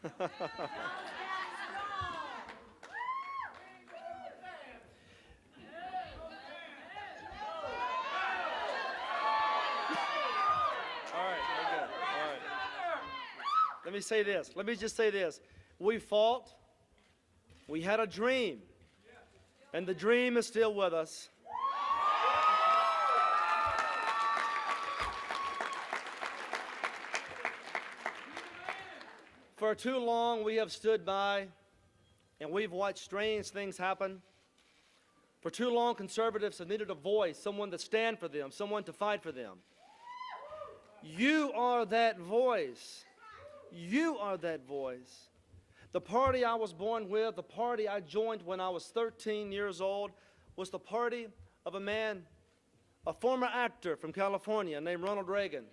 Let me say this. Let me just say this. We fought. We had a dream. And the dream is still with us. For too long, we have stood by and we've watched strange things happen. For too long, conservatives have needed a voice, someone to stand for them, someone to fight for them. You are that voice. You are that voice. The party I was born with, the party I joined when I was 13 years old, was the party of a man, a former actor from California named Ronald Reagan.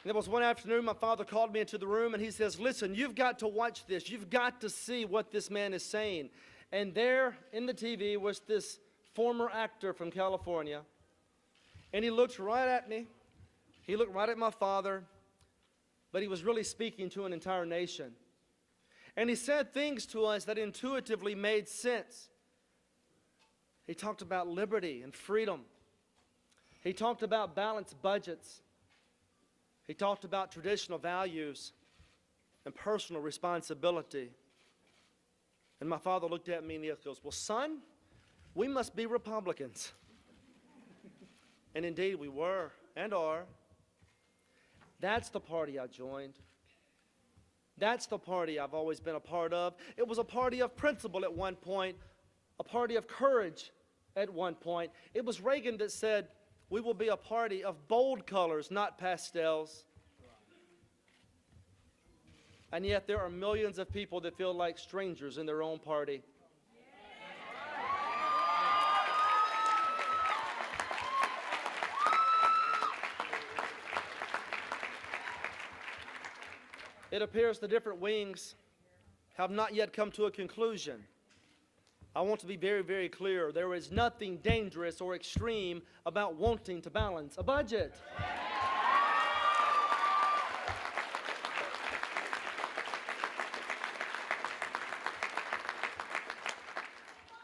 And there was one afternoon, my father called me into the room and he says, listen, you've got to watch this. You've got to see what this man is saying. And there in the TV was this former actor from California. And he looked right at me. He looked right at my father. But he was really speaking to an entire nation. And he said things to us that intuitively made sense. He talked about liberty and freedom. He talked about balanced budgets. He talked about traditional values and personal responsibility. And my father looked at me and he goes, well, son, we must be Republicans. And indeed we were and are. That's the party I joined. That's the party I've always been a part of. It was a party of principle at one point, a party of courage at one point. It was Reagan that said, we will be a party of bold colors, not pastels. And yet there are millions of people that feel like strangers in their own party. It appears the different wings have not yet come to a conclusion. I want to be very, very clear. There is nothing dangerous or extreme about wanting to balance a budget.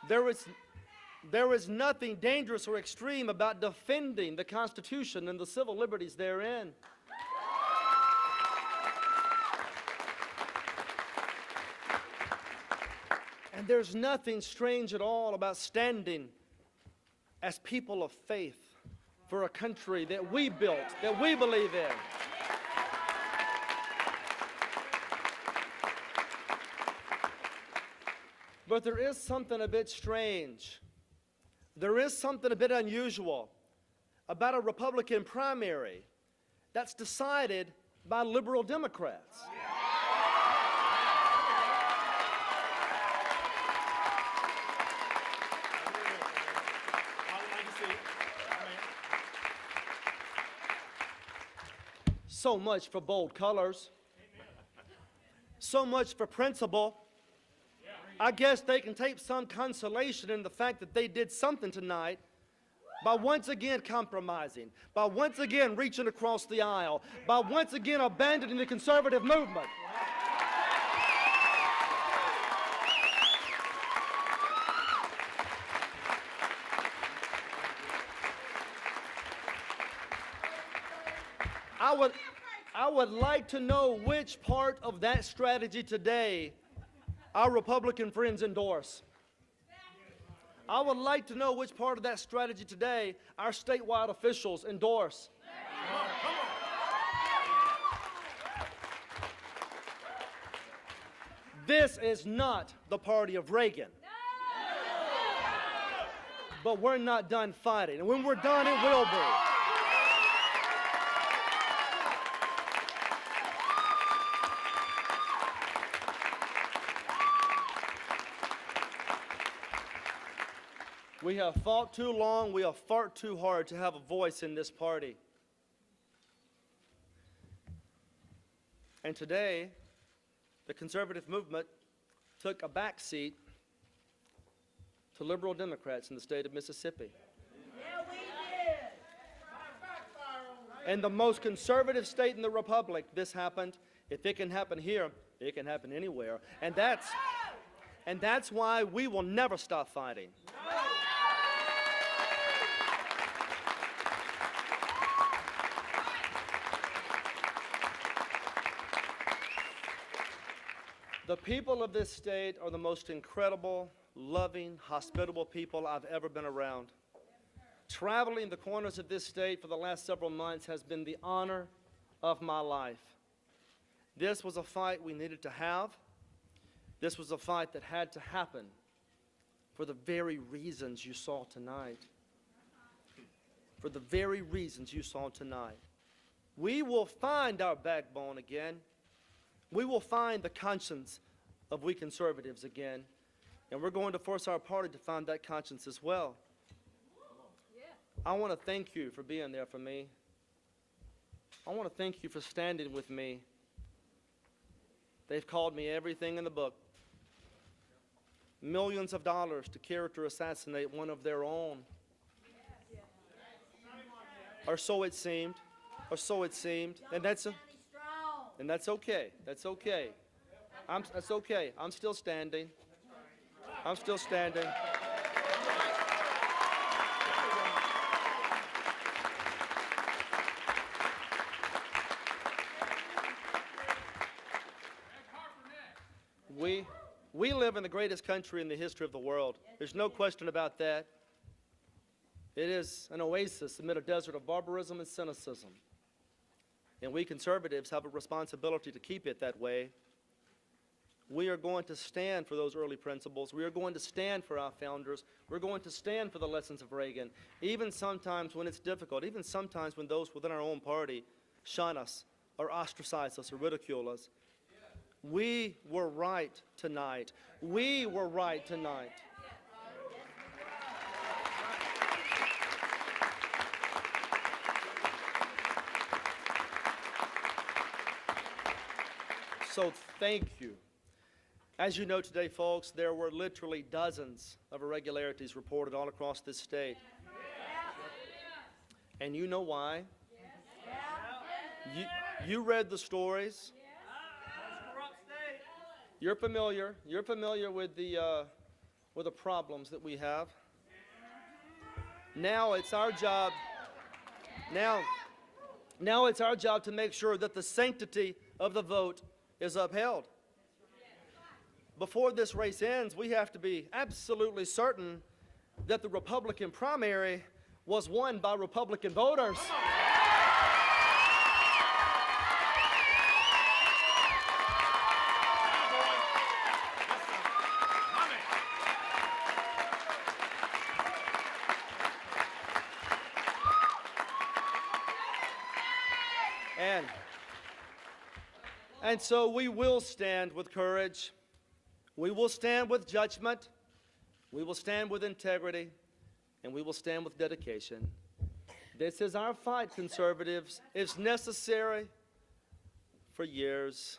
There is nothing dangerous or extreme about defending the Constitution and the civil liberties therein. And there's nothing strange at all about standing as people of faith for a country that we built, that we believe in. But there is something a bit strange. There is something a bit unusual about a Republican primary that's decided by liberal Democrats. So much for bold colors. So much for principle. I guess they can take some consolation in the fact that they did something tonight by once again compromising, by once again reaching across the aisle, by once again abandoning the conservative movement. I would like to know which part of that strategy today our Republican friends endorse. I would like to know which part of that strategy today our statewide officials endorse. This is not the party of Reagan. But we're not done fighting. And when we're done, it will be. We have fought too long, we have fought too hard to have a voice in this party. And today, the conservative movement took a backseat to liberal Democrats in the state of Mississippi. Yeah, we In the most conservative state in the republic, this happened. If it can happen here, it can happen anywhere. And that's why we will never stop fighting. The people of this state are the most incredible, loving, hospitable people I've ever been around. Traveling the corners of this state for the last several months has been the honor of my life. This was a fight we needed to have. This was a fight that had to happen for the very reasons you saw tonight. For the very reasons you saw tonight. We will find our backbone again. We will find the conscience of we conservatives again. And we're going to force our party to find that conscience as well. I want to thank you for being there for me. I want to thank you for standing with me. They've called me everything in the book. Millions of dollars to character assassinate one of their own. Or so it seemed. Or so it seemed. And that's okay. That's okay. That's okay. I'm still standing. I'm still standing. We live in the greatest country in the history of the world. There's no question about that. It is an oasis amid a desert of barbarism and cynicism. And we conservatives have a responsibility to keep it that way. We are going to stand for those early principles. We are going to stand for our founders. We're going to stand for the lessons of Reagan, even sometimes when it's difficult, even sometimes when those within our own party shun us or ostracize us or ridicule us. We were right tonight. We were right tonight. So thank you. As you know today, folks, there were literally dozens of irregularities reported all across this state. And you know why? You read the stories. You're familiar with the problems that we have. Now it's our job. Now it's our job to make sure that the sanctity of the vote is upheld. Before this race ends, we have to be absolutely certain that the Republican primary was won by Republican voters. And so we will stand with courage. We will stand with judgment. We will stand with integrity. And we will stand with dedication. This is our fight, conservatives. It's necessary for years,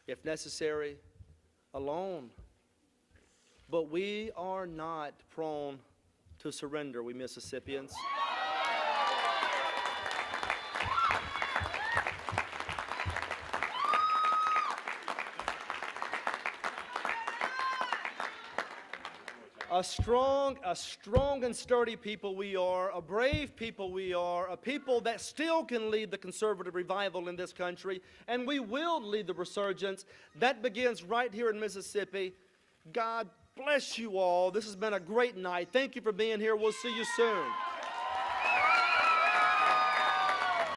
if necessary, alone. But we are not prone to surrender, we Mississippians. A strong and sturdy people we are, a brave people we are, a people that still can lead the conservative revival in this country, and we will lead the resurgence. That begins right here in Mississippi. God bless you all. This has been a great night. Thank you for being here. We'll see you soon.